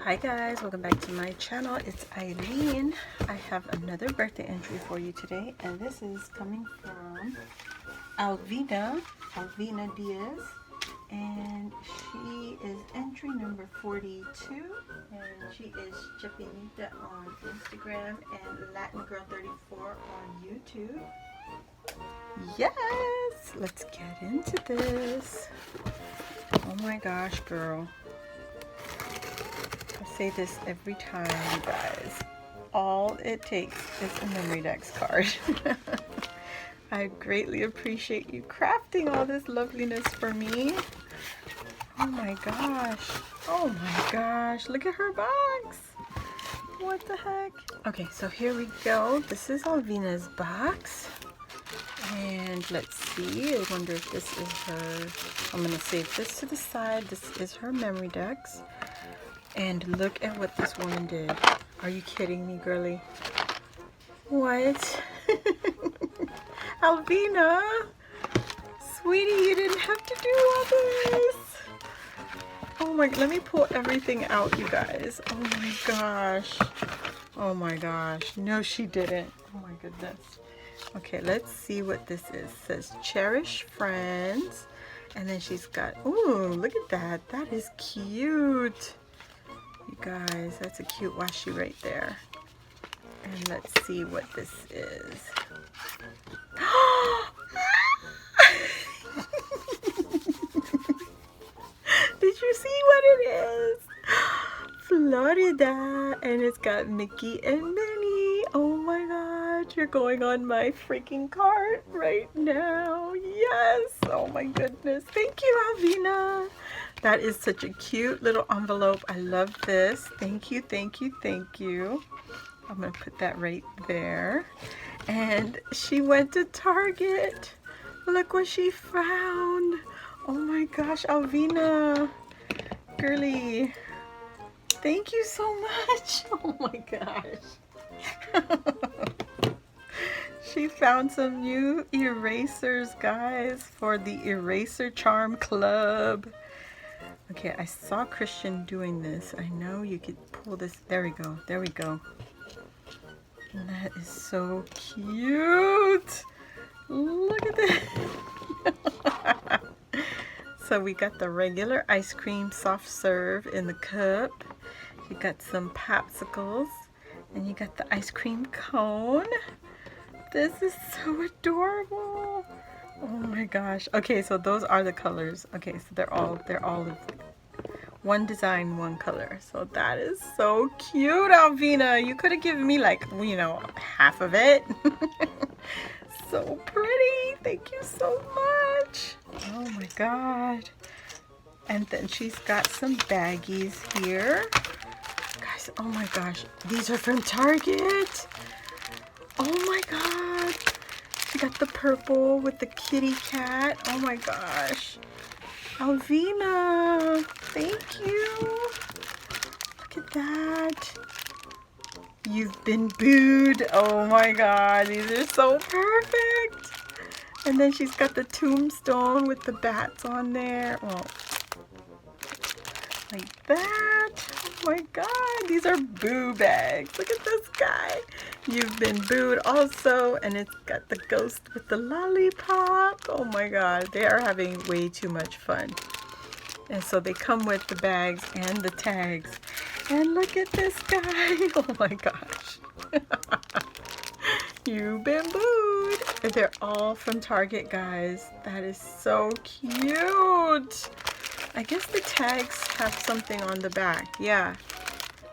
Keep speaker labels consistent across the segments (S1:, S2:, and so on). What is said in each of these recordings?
S1: Hi guys, welcome back to my channel. It's Eileen. I have another birthday entry for you today, and this is coming from Alvina Diaz, and she is entry number 42, and she is Chapinita on Instagram and Latin Girl 34 on YouTube. Yes, let's get into this. Oh my gosh, girl. I say this every time, you guys. All it takes is a Memorydex card. I greatly appreciate you crafting all this loveliness for me. Oh my gosh. Oh my gosh. Look at her box. What the heck? Okay, so here we go. This is Alvina's box. And let's see. I wonder if this is her. I'm going to save this to the side. This is her Memorydex. And look at what this woman did. Are you kidding me, girly? What? Alvina! Sweetie, you didn't have to do all this! Oh my, let me pull everything out, you guys. Oh my gosh. Oh my gosh. No, she didn't. Oh my goodness. Okay, let's see what this is. It says, cherish friends. And then she's got, ooh, look at that. That is cute. You guys, that's a cute washi right there. And let's see what this is. Did you see what it is? Florida. And it's got Mickey and Minnie. Oh my god, you're going on my freaking cart right now. Yes. Oh my goodness. Thank you, Alvina. That is such a cute little envelope. I love this. Thank you, thank you, thank you. I'm going to put that right there. And she went to Target. Look what she found. Oh my gosh, Alvina. Girly. Thank you so much. Oh my gosh. She found some new erasers, guys, for the Eraser Charm Club. Okay, I saw Christian doing this. I know you could pull this. There we go. There we go. And that is so cute. Look at that. So we got the regular ice cream soft serve in the cup. You got some popsicles. And you got the ice cream cone. This is so adorable. Oh my gosh. Okay, so those are the colors. Okay, so they're all one design, one color. So that is so cute, Alvina. You could have given me like, you know, half of it. So pretty. Thank you so much. Oh my god. And then she's got some baggies here. Guys, oh my gosh. These are from Target. Oh my god. She got the purple with the kitty cat. Oh my gosh. Alvina, thank you. Look at that. You've been booed. Oh my god, these are so perfect. And then she's got the tombstone with the bats on there. Well, like that. Oh my god, these are boo bags. Look at this guy. You've been booed also, and it's got the ghost with the lollipop. Oh my god, they are having way too much fun. And so they come with the bags and the tags. And look at this guy. Oh my gosh. You've been booed. And they're all from Target, guys. That is so cute. I guess the tags have something on the back. Yeah.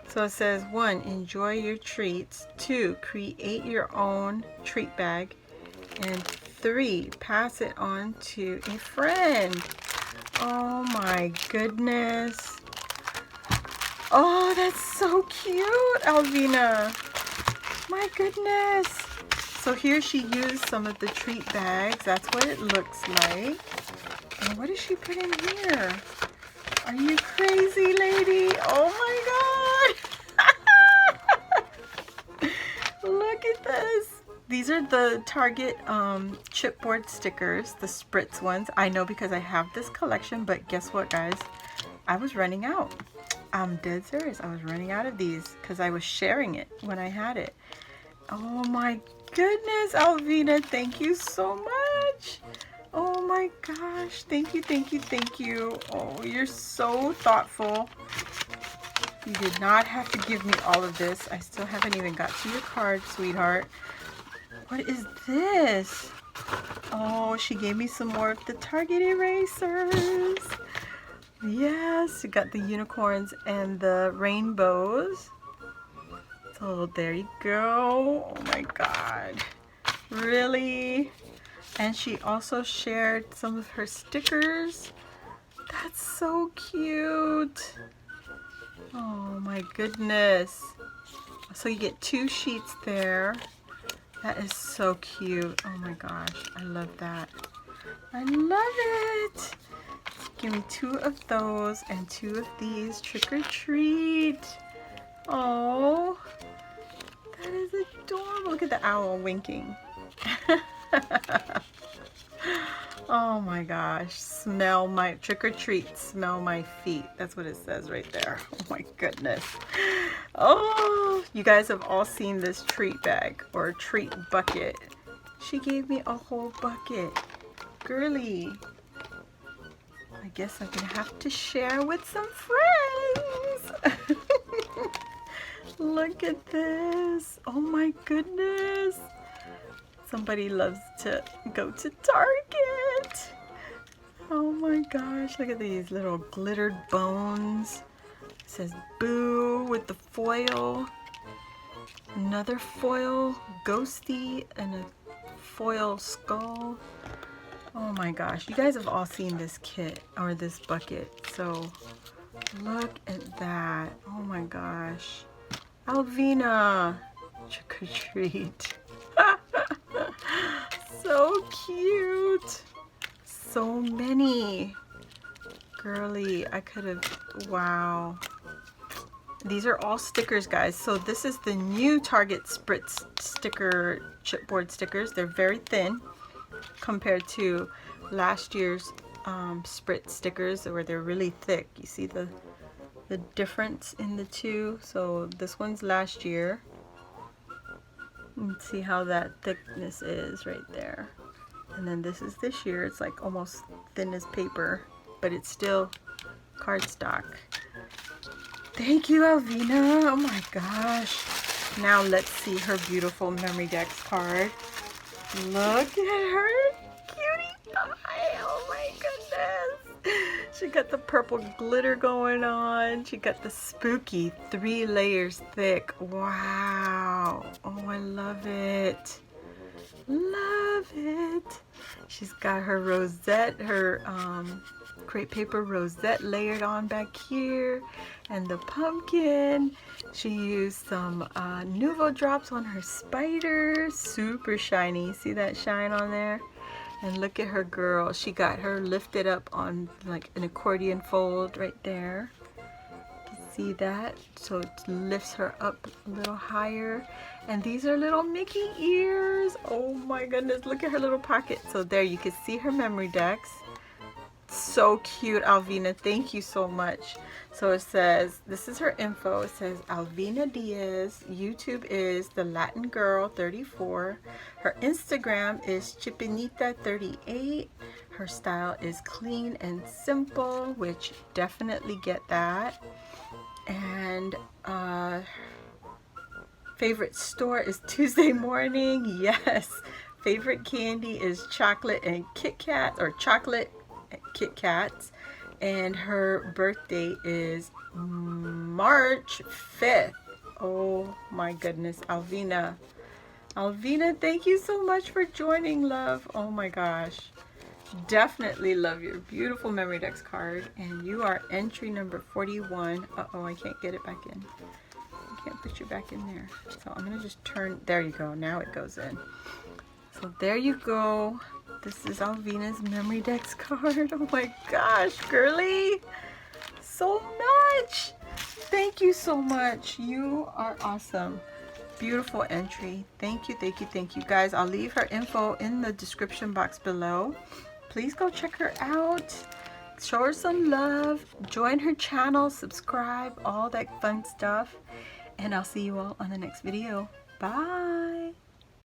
S1: So it says 1, enjoy your treats. 2, create your own treat bag. And 3, pass it on to a friend. Oh my goodness. Oh, that's so cute, Alvina. My goodness. So here she used some of the treat bags. That's what it looks like. And what does she put in here? Are you crazy, lady? Oh my god. Look at this. These are the Target chipboard stickers, the spritz ones. I know because I have this collection, but guess what, guys? I was running out. I'm dead serious. I was running out of these because I was sharing it when I had it. Oh my goodness, Alvina, thank you so much. Oh my gosh, thank you, thank you, thank you. Oh, you're so thoughtful. You did not have to give me all of this. I still haven't even got to your card, sweetheart. What is this? Oh, she gave me some more of the Target erasers. Yes, you got the unicorns and the rainbows. So there you go. Oh my God. Really? And she also shared some of her stickers. That's so cute. Oh my goodness. So you get 2 sheets there. That is so cute. Oh my gosh, I love that. I love it. Give me 2 of those and 2 of these. Trick or treat. Oh, that is adorable. Look at the owl winking. Oh my gosh. Smell my trick or treat. Smell my feet. That's what it says right there. Oh my goodness. Oh, you guys have all seen this treat bag or treat bucket. She gave me a whole bucket. Girly. I guess I'm gonna have to share with some friends. Look at this. Oh my goodness. Somebody loves to go to Target. Oh my gosh, look at these little glittered bones. It says boo with the foil. Another foil ghosty and a foil skull. Oh my gosh, you guys have all seen this kit or this bucket. So look at that. Oh my gosh. Alvina, trick or treat. So cute. So many. Girly, I could have, wow. These are all stickers, guys. So this is the new Target Spritz sticker, chipboard stickers. They're very thin compared to last year's Spritz stickers where they're really thick. You see the difference in the two? So this one's last year. Let's see how that thickness is right there. And then this is this year. It's like almost thin as paper, but it's still cardstock. Thank you, Alvina. Oh my gosh. Now let's see her beautiful Memory Decks card. Look at her cutie pie. Oh my goodness. She got the purple glitter going on. She got the spooky 3 layers thick. Wow. Oh, I love it. Love it. She's got her rosette, her crepe paper rosette layered on back here, and the pumpkin. She used some Nuvo drops on her spider. Super shiny. See that shine on there? And look at her girl. She got her lifted up on like an accordion fold right there. You can see that? So it lifts her up a little higher. And these are little Mickey ears. Oh my goodness. Look at her little pocket. So there you can see her Memory Decks. So cute, Alvina. Thank you so much. So it says, this is her info. It says Alvina Diaz. YouTube is the Latin Girl 34. Her Instagram is Chipinita 38. Her style is clean and simple, which definitely get that. And favorite store is Tuesday Morning. Yes. Favorite candy is chocolate and Kit Kat, or chocolate Kit Kats. And her birthday is March 5th. Oh my goodness, Alvina. Alvina, thank you so much for joining, love. Oh my gosh. Definitely love your beautiful Memory Decks card. And you are entry number 41. Uh-oh, I can't get it back in. I can't put you back in there. So I'm going to just turn, there you go. Now it goes in. So there you go. This is Alvina's Memory Decks card. Oh my gosh, girly. So much. Thank you so much. You are awesome. Beautiful entry. Thank you, thank you, thank you. Guys, I'll leave her info in the description box below. Please go check her out. show her some love, join her channel, subscribe, all that fun stuff, and I'll see you all on the next video. Bye.